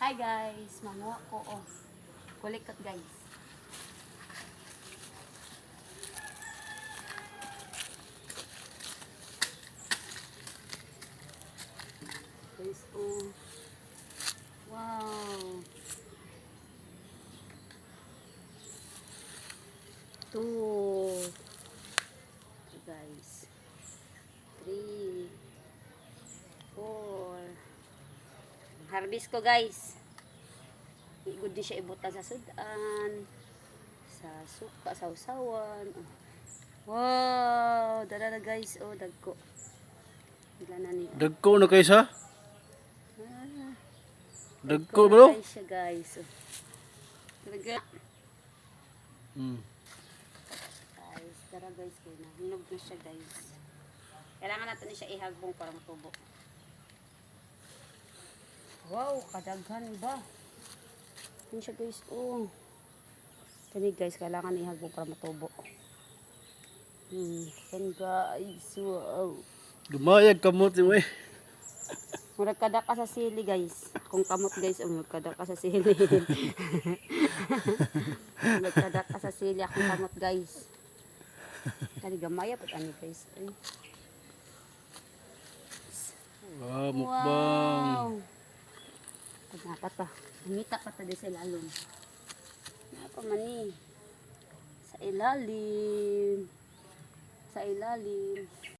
Hi guys, manguha ko oh. Kulikot guys. Guys oh. Wow. 2 guys. 3 4. Harvest ko guys. Igod di siya ibuta sa sudan, sa suka, sa usawan. Oh. Wow, dala na guys. Oh, dagko. Ilan na niya. Dagko na kaysa? Ah, Dagko bro? guys siya guys. Oh. Talaga. Guys, tara guys kayo na. Hinog na siya guys. Kailangan natin siya ihagbong para matubo. Wow, kadaghan ba? Yan siya guys. Oh. Kani guys, kailangan ihagbong para matubo. Yan guys. Wow. Lumayag kamot mo eh. Murag kada ka sa sili guys. Kung kamot guys, murag kada ka sa sili. Murag kada ka sa sili akong kamot guys. Kani gamaya pat ani guys. Ay. Wow, mukbang. Wow. Pagnapat pa. Ngita pa ta di sa ilalom. Napa man ni. Sa ilalim. Sa ilalim.